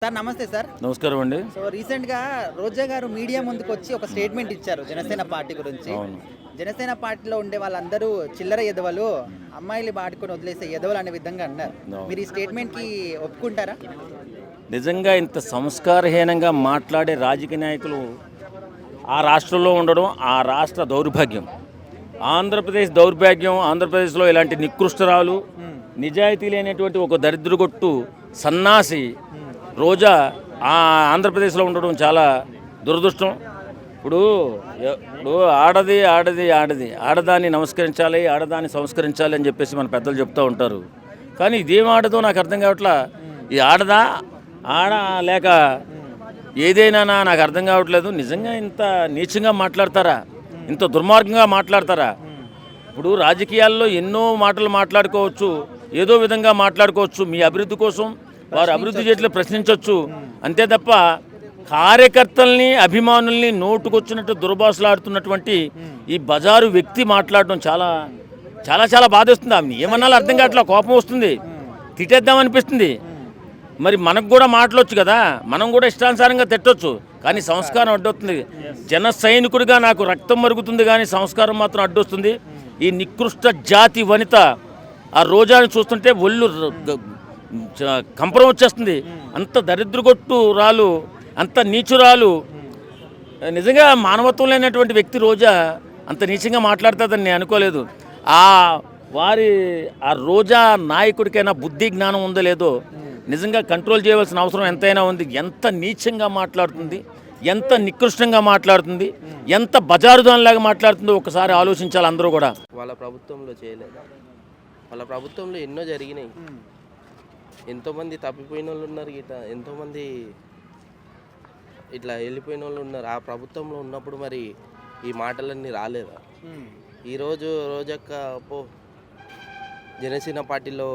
Sir నమస్తే sir. నమస్కారం అండి. సో రీసెంట్గా రోజా గారు మీడియా ముందుకు వచ్చి ఒక స్టేట్మెంట్ ఇచ్చారు జనసేన పార్టీ గురించి. జనసేన పార్టీలో ఉండే వాళ్ళందరూ చిల్లర ఎదవలు, అమ్మాయిలు బాడుకొని వదిలేసే ఎదవలు అనే విధంగా అన్నారు. మీరు ఈ స్టేట్మెంట్కి ఒప్పుకుంటారా? నిజంగా ఇంత సంస్కారహీనంగా మాట్లాడే రాజకీయ నాయకులు ఆ రాష్ట్రంలో ఉండడం ఆ రాష్ట్ర దౌర్భాగ్యం, ఆంధ్రప్రదేశ్ దౌర్భాగ్యం. ఆంధ్రప్రదేశ్లో ఇలాంటి నికృష్టరాలు, నిజాయితీ లేనటువంటి ఒక దరిద్రగొట్టు సన్నాసి రోజా ఆంధ్రప్రదేశ్లో ఉండడం చాలా దురదృష్టం. ఇప్పుడు ఆడదాన్ని నమస్కరించాలి, ఆడదాన్ని సంస్కరించాలి అని చెప్పేసి మన పెద్దలు చెప్తూ ఉంటారు. కానీ ఇదేం ఆడదో నాకు అర్థం కావట్లా. ఈ ఆడదా లేక ఏదైనా నాకు అర్థం కావట్లేదు. నిజంగా ఇంత నీచంగా మాట్లాడతారా? ఇంత దుర్మార్గంగా మాట్లాడతారా? ఇప్పుడు రాజకీయాల్లో ఎన్నో మాటలు మాట్లాడుకోవచ్చు, ఏదో విధంగా మాట్లాడుకోవచ్చు. మీ అభివృద్ధి కోసం వారు అభివృద్ధి చేయట్లు ప్రశ్నించవచ్చు. అంతే తప్ప కార్యకర్తల్ని, అభిమానుల్ని నోటుకొచ్చినట్టు దుర్భాషలాడుతున్నటువంటి ఈ బజారు వ్యక్తి మాట్లాడడం చాలా చాలా చాలా బాధేస్తుంది. ఆమె ఏమన్నాలో అర్థం కావట్లా, కోపం వస్తుంది, తిట్టేద్దామనిపిస్తుంది. మరి మనకు కూడా మాట్లాడొచ్చు కదా, మనం కూడా ఇష్టానుసారంగా తిట్టొచ్చు. కానీ సంస్కారం అడ్డొస్తుంది. జన సైనికుడిగా నాకు రక్తం మరుగుతుంది, కానీ సంస్కారం మాత్రం అడ్డొస్తుంది. ఈ నికృష్ట జాతి వనిత ఆ రోజాని చూస్తుంటే ఒళ్ళు కంపరం వచ్చేస్తుంది. అంత దరిద్రగొట్టు రాలు, అంత నీచురాలు. నిజంగా మానవత్వం లేనటువంటి వ్యక్తి రోజా అంత నీచంగా మాట్లాడుతుందని నేను అనుకోలేదు. ఆ రోజా నాయకుడికైనా బుద్ధి జ్ఞానం ఉందో లేదో నిజంగా కంట్రోల్ చేయవలసిన అవసరం ఎంతైనా ఉంది. ఎంత నీచంగా మాట్లాడుతుంది, ఎంత నికృష్టంగా మాట్లాడుతుంది, ఎంత బజారుదానిలాగా మాట్లాడుతుందో ఒకసారి ఆలోచించాలి అందరూ కూడా. వాళ్ళ ప్రభుత్వంలో చేయలేదు. వాళ్ళ ప్రభుత్వంలో ఎన్నో జరిగినాయి. ఎంతోమంది తప్పిపోయిన వాళ్ళు ఉన్నారు, ఎంతోమంది ఇట్లా వెళ్ళిపోయిన వాళ్ళు ఉన్నారు. ఆ ప్రభుత్వంలో ఉన్నప్పుడు మరి ఈ మాటలన్నీ రాలేదా? ఈరోజు రోజక్క జనసేన పార్టీలో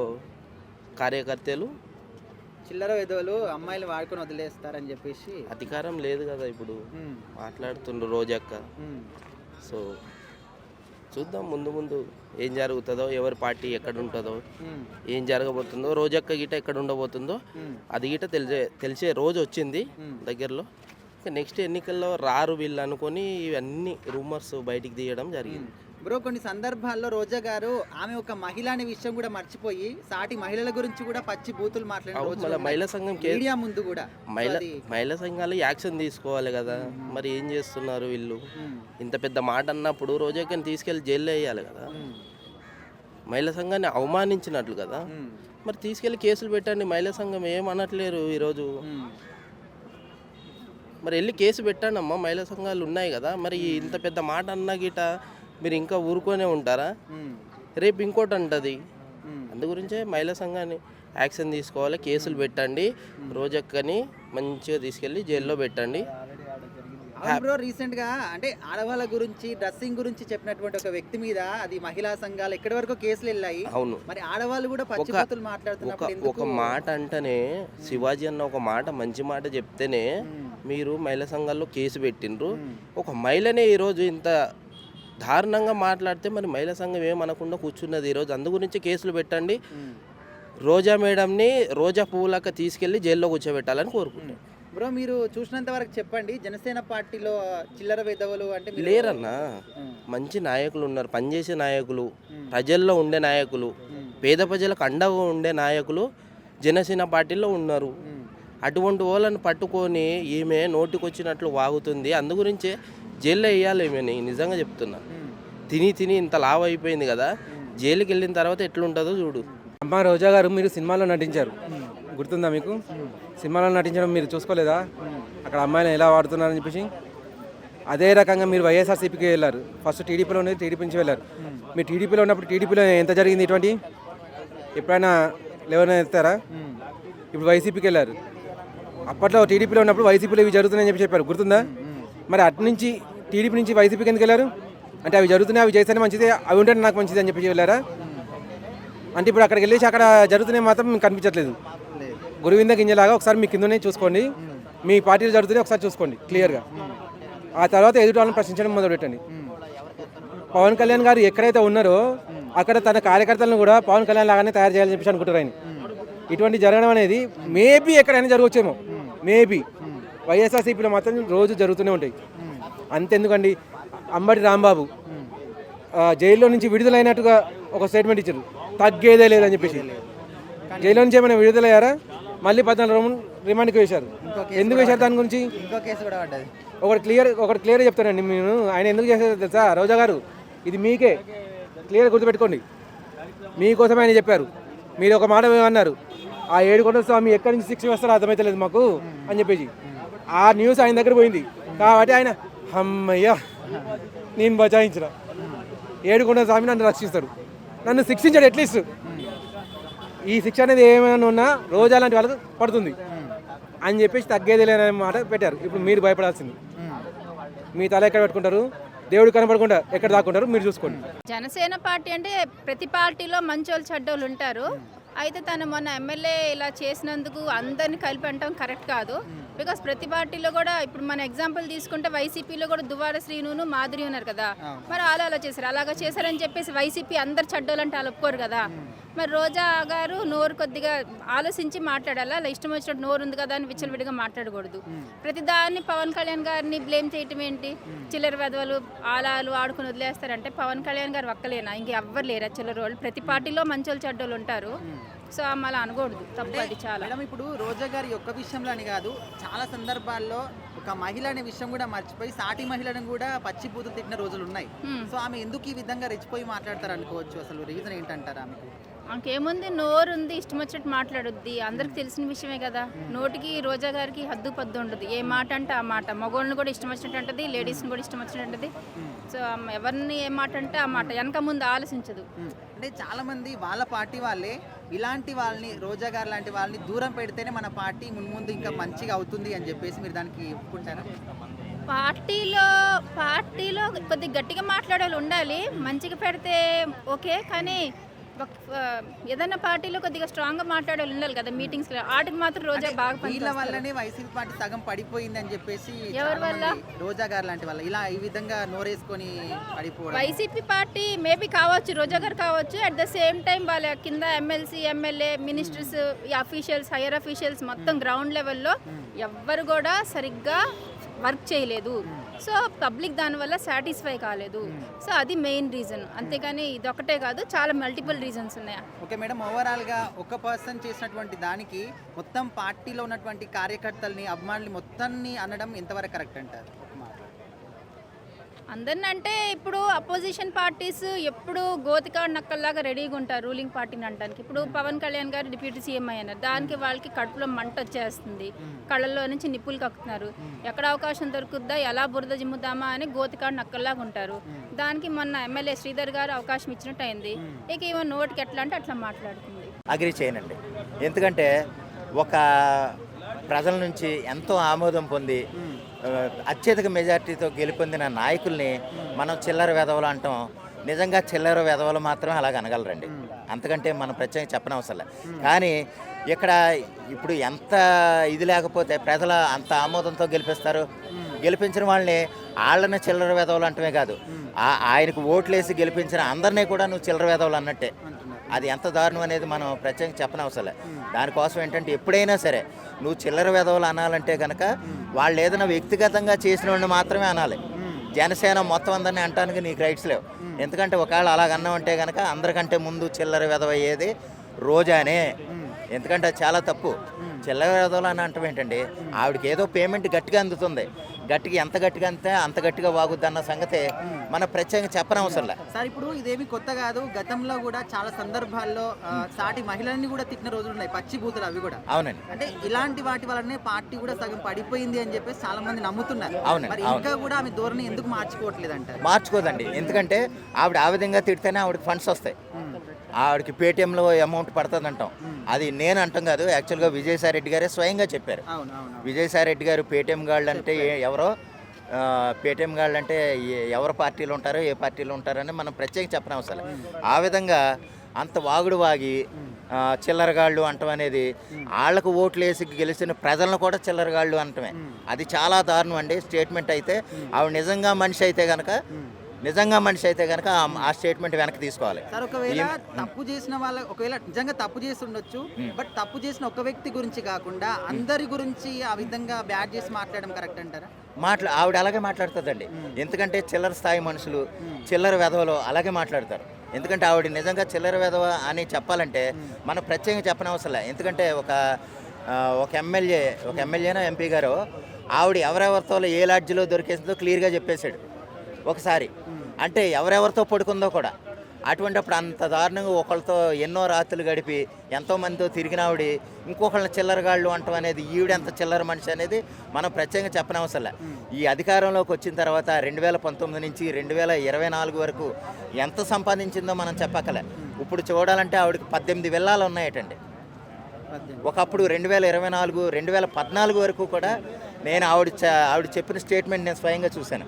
కార్యకర్తలు చిల్లర ఎదవలు, అమ్మాయిలు వాడుకొని వదిలేస్తారని చెప్పేసి అధికారం లేదు కదా ఇప్పుడు మాట్లాడుతుండ్రు రోజక్క. సో చూద్దాం ముందు ముందు ఏం జరుగుతుందో, ఎవరి పార్టీ ఎక్కడ ఉంటుందో, ఏం జరగబోతుందో, రోజక్క గిట ఎక్కడ ఉండబోతుందో అది గిట తెలిసే రోజు వచ్చింది దగ్గరలో. నెక్స్ట్ ఎన్నికల్లో రారు వీళ్ళు అనుకొని ఇవన్నీ రూమర్స్ బయటికి తీయడం జరిగింది. బ్రో, కొన్ని సందర్భాల్లో రోజా గారు ఆమె ఒక మహిళ అనే విషయం కూడా మర్చిపోయి సాటి మహిళల గురించి కూడా పచ్చి బూతులు మాట్లాడారు. మహిళా సంఘం మీడియా ముందు కూడా మహిళా సంఘాలు యాక్షన్ తీసుకోవాలి కదా. మరి ఏం చేస్తున్నారు వీళ్ళు? ఇంత పెద్ద మాట అన్నప్పుడు రోజాకని తీసుకెళ్లి జైల్లో వేయాలి కదా. మహిళా సంఘాన్ని అవమానించినట్లు కదా. మరి తీసుకెళ్లి కేసులు పెట్టండి. మహిళా సంఘం ఏమనట్లేరు ఈరోజు. మరి వెళ్ళి కేసు పెట్టండి అమ్మా, మహిళా సంఘాలు ఉన్నాయి కదా. మరి ఇంత పెద్ద మాట అన్నా గిట మీరు ఇంకా ఊరుకొనే ఉంటారా? రేపు ఇంకోటి అంటది. అందు గురించే మహిళా సంఘాన్ని యాక్షన్ తీసుకోవాలి, కేసులు పెట్టండి, రోజక్కని మంచిగా తీసుకెళ్ళి జైల్లో పెట్టండి. బ్రో, రీసెంట్ గా అంటే ఆడవాళ్ళ గురించి, డ్రెస్సింగ్ గురించి చెప్పినటువంటి ఒక వ్యక్తి మీద అది మహిళా సంఘాలు ఎక్కడి వరకు కేసులు వెళ్ళాయి. అవును, మరి ఆడవాళ్ళు కూడా పచ్చిబూతులు మాట్లాడుతున్నారు. ఒక మాట అంటేనే శివాజీ అన్న ఒక మాట, మంచి మాట చెప్తేనే మీరు మహిళా సంఘాల్లో కేసు పెట్టిండ్రు. ఒక మహిళనే ఈరోజు ఇంత దారుణంగా మాట్లాడితే మరి మహిళా సంఘం ఏమనకుండా కూర్చున్నది ఈరోజు. అందు గురించి కేసులు పెట్టండి. రోజా మేడంని రోజా పువ్వులక తీసుకెళ్లి జైల్లో కూర్చోబెట్టాలని కోరుకుంటున్నాను. బ్రో, మీరు చూసినంత వరకు చెప్పండి, జనసేన పార్టీలో చిల్లర వెధవలు అంటే లేరన్నా. మంచి నాయకులు ఉన్నారు, పనిచేసే నాయకులు, ప్రజల్లో ఉండే నాయకులు, పేద ప్రజలకు అండగా ఉండే నాయకులు జనసేన పార్టీలో ఉన్నారు. అటువంటి వాళ్ళని పట్టుకొని ఈమె నోటికొచ్చినట్లు వాగుతుంది. అందు గురించే జైల్లో వేయాలి ఈమెని. నిజంగా చెప్తున్నా, తిని ఇంత లావు అయిపోయింది కదా. జైలుకి వెళ్ళిన తర్వాత ఎట్లుంటుందో చూడు. అమ్మ రోజా గారు, మీరు సినిమాలో నటించారు, గుర్తుందా మీకు? సినిమాలో నటించడం మీరు చూసుకోలేదా? అక్కడ అమ్మాయిలు ఎలా వాడుతున్నారని చెప్పేసి. అదే రకంగా మీరు వైఎస్ఆర్సీపీకి వెళ్ళారు. ఫస్ట్ టీడీపీలో ఉన్నది, టీడీపీ నుంచి వెళ్ళారు. మీరు టీడీపీలో ఉన్నప్పుడు టీడీపీలో ఎంత జరిగింది? ఇటువంటి ఎప్పుడైనా లేవైనా ఎత్తారా? ఇప్పుడు వైసీపీకి వెళ్ళారు. అప్పట్లో టీడీపీలో ఉన్నప్పుడు వైసీపీలో ఇవి జరుగుతున్నాయని చెప్పారు, గుర్తుందా? మరి అటు నుంచి టీడీపీ నుంచి వైసీపీకి ఎందుకు వెళ్ళారు? అంటే అవి జరుగుతున్నాయి, అవి చేస్తేనే మంచిది, అవి ఉంటే నాకు మంచిది అని చెప్పి వెళ్ళారా? అంటే ఇప్పుడు అక్కడికి వెళ్ళేసి అక్కడ జరుగుతున్నాయి మాత్రం మీకు కనిపించట్లేదు. గురువింద గింజలాగా ఒకసారి మీ కిందనే చూసుకోండి, మీ పార్టీలు జరుగుతున్నాయి ఒకసారి చూసుకోండి క్లియర్గా. ఆ తర్వాత ఎదుటి వాళ్ళని ప్రశ్నించడం మొదలుపెట్టండి. పవన్ కళ్యాణ్ గారు ఎక్కడైతే ఉన్నారో అక్కడ తన కార్యకర్తలను కూడా పవన్ కళ్యాణ్ లాగానే తయారు చేయాలని చెప్పేసి అనుకుంటారు ఆయన. ఇటువంటి జరగడం అనేది మేబీ ఎక్కడైనా జరగవచ్చేమో, మేబీ వైఎస్ఆర్సీపీలో మాత్రం రోజు జరుగుతూనే ఉంటాయి. అంతెందుకండి, అంబటి రాంబాబు జైల్లో నుంచి విడుదలైనట్టుగా ఒక స్టేట్మెంట్ ఇచ్చారు, తగ్గేదే లేదని చెప్పేసి. జైల్లో నుంచి ఏమైనా విడుదలయ్యారా? మళ్ళీ 14 రోజులు రిమాండ్కి వేశారు. ఎందుకు వేశారు? దాని గురించి ఇంకో కేసు కూడా పడ్డది. ఒకటి క్లియర్ చెప్తానండి నేను. ఆయన ఎందుకు చేశారు తెలుసా? రోజా గారు, ఇది మీకే క్లియర్ గుర్తుపెట్టుకోండి. మీకోసమే ఆయన చెప్పారు. మీరు ఒక మాట ఏమన్నారు, ఆ 7 కొండల స్వామి ఎక్కడి నుంచి శిక్ష వేస్తారో అర్థమైతలేదు మాకు అని చెప్పేసి. ఆ న్యూస్ ఆయన దగ్గర పోయింది కాబట్టి ఆయన అమ్మయ్యా నేను బచాయించిన, 7 కొండల స్వామి నన్ను రక్షిస్తాడు, నన్ను శిక్షించాడు అట్లీస్ట్. ఈ శిక్ష అనేది ఏమైనా ఉన్నా రోజా లాంటి వాళ్ళకి పడుతుంది అని చెప్పేసి తగ్గేది లేని మాట పెట్టారు. ఇప్పుడు మీరు భయపడాల్సింది. మీ తల ఎక్కడ పెట్టుకుంటారు, దేవుడు కనపడకుండా ఎక్కడ దాక్కుంటారు మీరు చూసుకోండి. జనసేన పార్టీ అంటే ప్రతి పార్టీలో మంచోళ్ళు చెడ్డోళ్ళు ఉంటారు. అయితే తను మొన్న ఎమ్మెల్యే ఇలా చేసినందుకు అందరినీ కలిపి అంటాం కరెక్ట్ కాదు. బికాస్ ప్రతి పార్టీలో కూడా ఇప్పుడు మన ఎగ్జాంపుల్ తీసుకుంటే వైసీపీలో కూడా దువ్వాడ శ్రీను మాధురి ఉన్నారు కదా, మరి అలా చేశారు. అలాగా చేశారని చెప్పేసి వైసీపీ అందరు చెడ్డోళ్ళు అంటే వాళ్ళు ఒప్పుకోరు కదా. మరి రోజా గారు నోరు కొద్దిగా ఆలోచించి మాట్లాడాలి. అలా ఇష్టం వచ్చినట్టు నోరు ఉంది కదా అని విచ్చలవిడిగా మాట్లాడకూడదు. ప్రతిదాన్ని పవన్ కళ్యాణ్ గారిని బ్లేమ్ చేయటం ఏంటి? చిల్లర వెధవలు ఆలాలు ఆడుకుని వదిలేస్తారంటే పవన్ కళ్యాణ్ గారు ఒక్కలేనా? ఇంకెవ్వరు లేరా చిల్లర వాళ్ళు? ప్రతి పార్టీలో మంచోళ్ళు చెడ్డోళ్ళు ఉంటారు. సో అలా అనకూడదు, తప్పు అది చాలా. మేడం, ఇప్పుడు రోజా గారి ఒక్క విషయంలో అని కాదు, చాలా సందర్భాల్లో ఒక మహిళ అనే విషయం కూడా మర్చిపోయి సాటి మహిళను కూడా పచ్చి బూతులు తిట్టిన రోజులు ఉన్నాయి. సో ఆమె ఎందుకు ఈ విధంగా రెచ్చిపోయి మాట్లాడతారు అనుకోవచ్చు? అసలు రీజన్ ఏంటంటారు ఆమెకు? ఇంకేముంది, నోరు ఉంది, ఇష్టం వచ్చినట్టు మాట్లాడుద్ది. అందరికి తెలిసిన విషయమే కదా. నోటికి రోజా గారికి హద్దు పద్దు ఉండదు. ఏ మాట అంటే ఆ మాట. మగోళ్ళని కూడా ఇష్టం వచ్చినట్టు అంటది, లేడీస్ని కూడా ఇష్టం వచ్చినట్టు అంటది. సో ఎవరిని ఏ మాట అంటే ఆ మాట, వెనక ముందు ఆలోచించదు. అంటే చాలా మంది వాళ్ళ పార్టీ వాళ్ళే ఇలాంటి వాళ్ళని, రోజా గారు లాంటి వాళ్ళని దూరం పెడితేనే మన పార్టీ మున్ముందు ఇంకా మంచిగా అవుతుంది అని చెప్పేసి మీరు దానికి ఒప్పుకుంటారా? పార్టీలో కొద్దిగా గట్టిగా మాట్లాడే వాళ్ళు ఉండాలి. మంచిగా పెడితే ఓకే, కానీ ఏదైనా పార్టీలో కొద్దిగా స్ట్రాంగ్ గా మాట్లాడే వాళ్ళు ఉండాలి కదా. మీటింగ్స్ వాటికి మాత్రం రోజా బాగా వీళ్ళ వల్లనే వైసీపీ పార్టీ సగం పడిపోయింది అని చెప్పేసి ఎవరి వల్ల? రోజా గారు లాంటి వాళ్ళ ఇలా ఈ విధంగా నోరేసుకొని పడిపోవడం. వైసీపీ పార్టీ మేబీ కావచ్చు, రోజా గారు కావచ్చు. అట్ ద సేమ్ టైం వాళ్ళ కింద MLC, MLA, ministers, officials, higher officials మొత్తం గ్రౌండ్ లెవెల్లో ఎవ్వరు కూడా సరిగ్గా వర్క్ చేయలేదు. సో పబ్లిక్ దానివల్ల సాటిస్ఫై కాలేదు. సో అది మెయిన్ రీజన్. అంతేగాని ఇదొకటే కాదు, చాలా మల్టిపుల్ రీజన్స్ ఉన్నాయి. ఓకే మేడం, ఓవరాల్గా ఒక పర్సన్ చేసినటువంటి దానికి మొత్తం పార్టీలో ఉన్నటువంటి కార్యకర్తల్ని, అభిమానులు మొత్తాన్ని అనడం ఎంతవరకు కరెక్ట్ అంటారు? అందరిని అంటే ఇప్పుడు అపోజిషన్ పార్టీస్ ఎప్పుడు గోతికాడు నక్కల్లాగా రెడీగా ఉంటారు రూలింగ్ పార్టీని అనడానికి. ఇప్పుడు పవన్ కళ్యాణ్ గారు డిప్యూటీ సీఎం అయ్యారు, దానికి వాళ్ళకి కడుపులో మంట వచ్చేస్తుంది, కళ్ళల్లో నుంచి నిప్పులు కక్కుతున్నారు. ఎక్కడ అవకాశం దొరుకుద్దా, ఎలా బురద జిమ్ముదామా అని గోతికాడు నక్కల్లాగా ఉంటారు. దానికి మొన్న ఎమ్మెల్యే శ్రీధర్ గారు అవకాశం ఇచ్చినట్టు అయింది. ఇక ఏమో నోటికి ఎట్లా అంటే అట్లా మాట్లాడుతుంది. అగ్రి చేయనండి. ఎందుకంటే ఒక ప్రజల నుంచి ఎంతో ఆమోదం పొంది అత్యధిక మెజార్టీతో గెలుపొందిన నాయకుల్ని మనం చిల్లర వెధవలు అంటాం. నిజంగా చిల్లర వెధవలు మాత్రం అలాగ అనగలరండి, అంతకంటే మనం ప్రత్యేకంగా చెప్పనవసరం లేదు. కానీ ఇక్కడ ఇప్పుడు ఎంత ఇది లేకపోతే ప్రజల అంత ఆమోదంతో గెలిపిస్తారు. గెలిపించిన వాళ్ళని వాళ్ళని చిల్లర వెధవలు అంటమే కాదు, ఆయనకు ఓట్లేసి గెలిపించిన అందరినీ కూడా నువ్వు చిల్లర వెధవలు అన్నట్టే. అది ఎంత దారుణం అనేది మనం ప్రత్యేకంగా చెప్పనవసరం లేదు. దానికోసం ఏంటంటే ఎప్పుడైనా సరే నువ్వు చిల్లర వెధవలు అనాలంటే కనుక వాళ్ళు ఏదైనా వ్యక్తిగతంగా చేసిన వాడిని మాత్రమే అనాలి. జనసేన మొత్తం అందరినీ అంటానికి నీకు రైట్స్ లేవు. ఎందుకంటే ఒకవేళ అలాగన్నామంటే కనుక అందరికంటే ముందు చిల్లర వెధవ అయ్యేది రోజానే. ఎందుకంటే అది చాలా తప్పు. చిల్లర వెధవలు అని అంటాం ఏంటండి, ఆవిడకి ఏదో పేమెంట్ గట్టిగా అందుతుంది, గట్టిగా ఎంత గట్టిగా అంతే అంత గట్టిగా వాగుద్ది అన్న సంగతి మన ప్రత్యేకంగా చెప్పనవసరం లేదు. సార్, ఇప్పుడు ఇదేమి కొత్త కాదు. గతంలో కూడా చాలా సందర్భాల్లో సాటి మహిళల్ని కూడా తిట్టిన రోజులు ఉన్నాయి, పచ్చి బూతులు అవి కూడా. అవునండి. అంటే ఇలాంటి వాటి వల్లనే పార్టీ కూడా సగం పడిపోయింది అని చెప్పేసి చాలా మంది నమ్ముతున్నారు. అవునండి. మరి ఇంకా కూడా ఆమె ధోరణి ఎందుకు మార్చుకోవట్లేదు అంటారు? మార్చుకోదండి. ఎందుకంటే ఆవిడ ఆ విధంగా తిడితేనే ఆవిడకి ఫండ్స్ వస్తాయి. ఆవిడకి పేటిఎంలో అమౌంట్ పడుతుంది అంటాం. అది నేను అంటాం కాదు, యాక్చువల్గా విజయసాయి రెడ్డి గారే స్వయంగా చెప్పారు. విజయసాయి రెడ్డి గారు పేటిఎం గాళ్ళు అంటే ఎవరో, పేటిఎం గాళ్ళు అంటే ఎవరు పార్టీలు ఉంటారో ఏ పార్టీలో ఉంటారని మనం ప్రత్యేకంగా చెప్పనవసరం. ఆ విధంగా అంత వాగుడు వాగి చిల్లరగాళ్ళు అంటాం అనేది, వాళ్ళకు ఓట్లు వేసి గెలిచిన ప్రజలను కూడా చిల్లరగాళ్ళు అంటమే. అది చాలా దారుణం అండి స్టేట్మెంట్. అయితే ఆవిడ నిజంగా మనిషి అయితే కనుక నిజంగా మనిషి అయితే కనుక ఆ స్టేట్మెంట్ వెనక్కి తీసుకోవాలి. సార్ ఒకవేళ తప్పు చేసిన వాళ్ళ ఒకవేళ నిజంగా తప్పు చేసి ఉండొచ్చు, బట్ తప్పు చేసిన ఒక వ్యక్తి గురించి కాకుండా అందరి గురించి ఆ విధంగా బ్యాడ్ చేసి మాట్లాడడం కరెక్ట్ అంటారా? ఆవిడ అలాగే మాట్లాడుతుందండి. ఎందుకంటే చిల్లర స్థాయి మనుషులు, చిల్లర వెధవలు అలాగే మాట్లాడతారు. ఎందుకంటే ఆవిడ నిజంగా చిల్లర వెధవ అని చెప్పాలంటే మనం ప్రత్యేకంగా చెప్పనవసరం లేదు. ఎందుకంటే ఒక ఎమ్మెల్యేనో ఎంపీ గారు ఆవిడ ఎవరెవరితో ఏ లాడ్జిలో దొరికేసిందో క్లియర్గా చెప్పేశాడు ఒకసారి. అంటే ఎవరెవరితో పడుకుందో కూడా. అటువంటిప్పుడు అంత దారుణంగా ఒకళ్ళతో ఎన్నో రాత్రులు గడిపి ఎంతోమందితో తిరిగిన ఆవిడ ఇంకొకళ్ళని చిల్లరగాళ్ళు అంటాం అనేది ఈవిడ ఎంత చిల్లర మనిషి అనేది మనం ప్రత్యేకంగా చెప్పనవసరం. ఈ అధికారంలోకి వచ్చిన తర్వాత 2019 నుంచి 2024 వరకు ఎంత సంపాదించిందో మనం చెప్పక్కలే. ఇప్పుడు చూడాలంటే ఆవిడకి 18 విల్లాలు ఉన్నాయటండి. ఒకప్పుడు 2024, 2014 వరకు కూడా నేను ఆవిడ చెప్పిన స్టేట్మెంట్ నేను స్వయంగా చూశాను.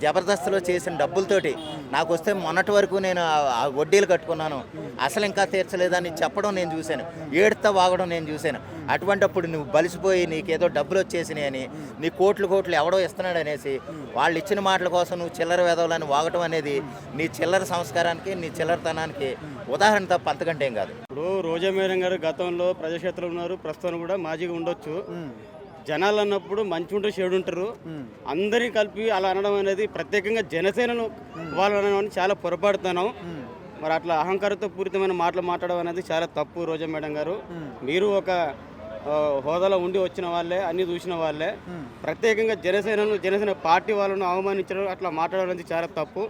జబర్దస్త్లో చేసిన డబ్బులతోటి నాకు వస్తే మొన్నటి వరకు నేను ఆ వడ్డీలు కట్టుకున్నాను, అసలు ఇంకా తీర్చలేదని చెప్పడం నేను చూశాను, ఏడుతా వాగడం నేను చూశాను. అటువంటిప్పుడు నువ్వు బలిసిపోయి నీకేదో డబ్బులు వచ్చేసినాయి అని, నీ కోట్లు ఎవడో ఇస్తున్నాడు అనేసి వాళ్ళు ఇచ్చిన మాటల కోసం నువ్వు చిల్లర వేదవులని వాగటం అనేది నీ చిల్లర సంస్కారానికి, నీ చిల్లరతనానికి ఉదాహరణ తప్ప అంతకంటే ఏం కాదు. ఇప్పుడు రోజా మేడం గారు గతంలో ప్రజాక్షేత్రంలో ఉన్నారు, ప్రస్తుతం కూడా మాజీగా ఉండొచ్చు. జనాలు అన్నప్పుడు మంచి ఉంటారు, చెడు ఉంటారు. అందరినీ కలిపి అలా అనడం అనేది ప్రత్యేకంగా జనసేనను వాళ్ళు అనడం చాలా పొరపాడుతున్నాం. మరి అట్లా అహంకారంతో పూరితమైన మాటలు మాట్లాడడం అనేది చాలా తప్పు. రోజా మేడం గారు, మీరు ఒక హోదాలో ఉండి వచ్చిన వాళ్ళే, అన్ని చూసిన వాళ్ళే. ప్రత్యేకంగా జనసేన పార్టీ వాళ్ళను అవమానించడం, అట్లా మాట్లాడడం అనేది చాలా తప్పు.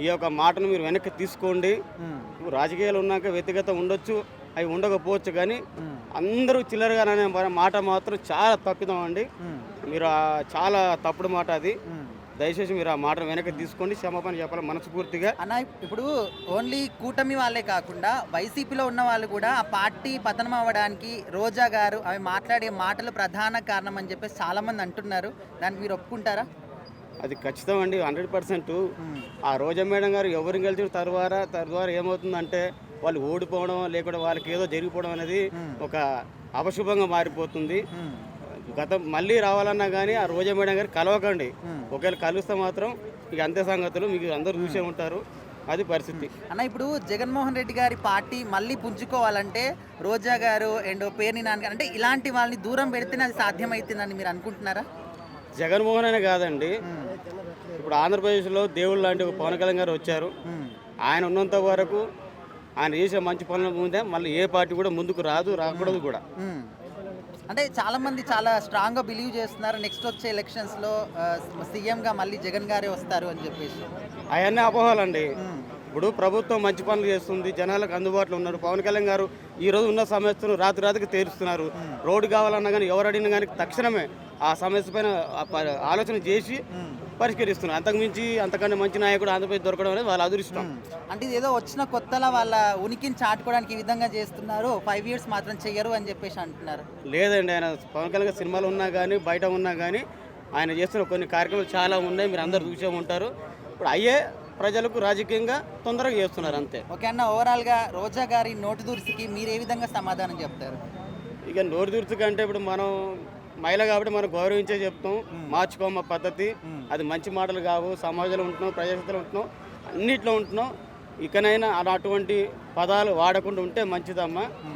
ఈ యొక్క మాటను మీరు వెనక్కి తీసుకోండి. రాజకీయాలు ఉన్నాక వ్యక్తిగతం ఉండొచ్చు, అవి ఉండకపోవచ్చు, కానీ అందరూ చిల్లరగా అనే మాట మాత్రం చాలా తప్పిదం అండి. మీరు చాలా తప్పుడు మాట అది. దయచేసి మీరు ఆ మాటను వెనక్కి తీసుకోండి, క్షమాపణ చెప్పాలి మనస్ఫూర్తిగా. అన్న ఇప్పుడు ఓన్లీ కూటమి వాళ్ళే కాకుండా వైసీపీలో ఉన్న వాళ్ళు కూడా ఆ పార్టీ పతనం అవ్వడానికి రోజా గారు అవి మాట్లాడే మాటలు ప్రధాన కారణం అని చెప్పేసి చాలా మంది అంటున్నారు. దానికి మీరు ఒప్పుకుంటారా? అది ఖచ్చితం అండి, 100%. ఆ రోజా మేడం గారు ఎవరిని గెలిచిన తర్వాత ఏమవుతుందంటే వాళ్ళు ఓడిపోవడం, లేకుండా వాళ్ళకి ఏదో జరిగిపోవడం అనేది ఒక అపశుభంగా మారిపోతుంది. మళ్ళీ రావాలన్నా కానీ ఆ రోజా మేడం గారు కలవకండి. ఒకవేళ కలిస్తే మాత్రం ఇక అంతే సంగతులు మీకు అందరూ చూసే ఉంటారు. అది పరిస్థితి అన్న. ఇప్పుడు జగన్మోహన్ రెడ్డి గారి పార్టీ మళ్ళీ పుంజుకోవాలంటే రోజా గారు అండ్ పేర్ని నాన్న అంటే ఇలాంటి వాళ్ళని దూరం పెడితేనే అది సాధ్యమవుతుందని మీరు అనుకుంటున్నారా? జగన్మోహన్ అనే కాదండి, ఇప్పుడు ఆంధ్రప్రదేశ్లో దేవుళ్ళు లాంటి ఒక పవన్ కళ్యాణ్ గారు వచ్చారు. ఆయన ఉన్నంత వరకు ఆయన చేసే మంచి పనుల ముందే మళ్ళీ ఏ పార్టీ కూడా ముందుకు రాకూడదు కూడా. అంటే చాలా మంది చాలా స్ట్రాంగ్గా బిలీవ్ చేస్తున్నారు నెక్స్ట్ వచ్చే ఎలక్షన్స్లో సీఎంగా మళ్ళీ జగన్ గారే వస్తారు అని చెప్పేసి. అవన్నీ అపోహలండి. ఇప్పుడు ప్రభుత్వం మంచి పనులు చేస్తుంది, జనాలకు అందుబాటులో ఉన్నారు. పవన్ కళ్యాణ్ గారు ఈరోజు ఉన్న సమస్యను రాత్రికి తీరుస్తున్నారు. రోడ్డు కావాలన్నా కానీ ఎవరు అడిగినా కానీ తక్షణమే ఆ సమస్య పైన ఆలోచన చేసి పరిష్కరిస్తున్నారు. అంతకుమించి అంతకన్నా మంచి నాయకుడు ఆంధ్రప్రదేశ్ దొరకడం అనేది వాళ్ళ అదృష్టం. అంటే ఇది ఏదో వచ్చిన కొత్తలా వాళ్ళ ఉనికిని చాటుకోవడానికి ఈ విధంగా చేస్తున్నారు, 5 years మాత్రం చెయ్యరు అని చెప్పేసి అంటున్నారు. లేదండి, ఆయన పవన్ కళ్యాణ్ సినిమాలు ఉన్నా కానీ బయట ఉన్నా కానీ ఆయన చేస్తున్న కొన్ని కార్యక్రమాలు చాలా ఉన్నాయి, మీరు అందరు చూసే ఉంటారు. ఇప్పుడు అయ్యే ప్రజలకు రాజకీయంగా తొందరగా చేస్తున్నారు అంతే. ఓకే అన్న, ఓవరాల్గా రోజా గారి నోటి దురుసుకి మీరు ఏ విధంగా సమాధానం చెప్తారు? ఇక నోటి దురుసు కంటే ఇప్పుడు మనం మహిళ కాబట్టి మనం గౌరవించే చెప్తాం, మార్చుకోమ పద్ధతి. అది మంచి మాటలు కావు. సమాజంలో ఉంటున్నాం, ప్రజాక్షేత్రంలో ఉంటున్నాం, అన్నిట్లో ఉంటున్నాం. ఇకనైనా అటువంటి పదాలు వాడకుండా ఉంటే మంచిదమ్మా.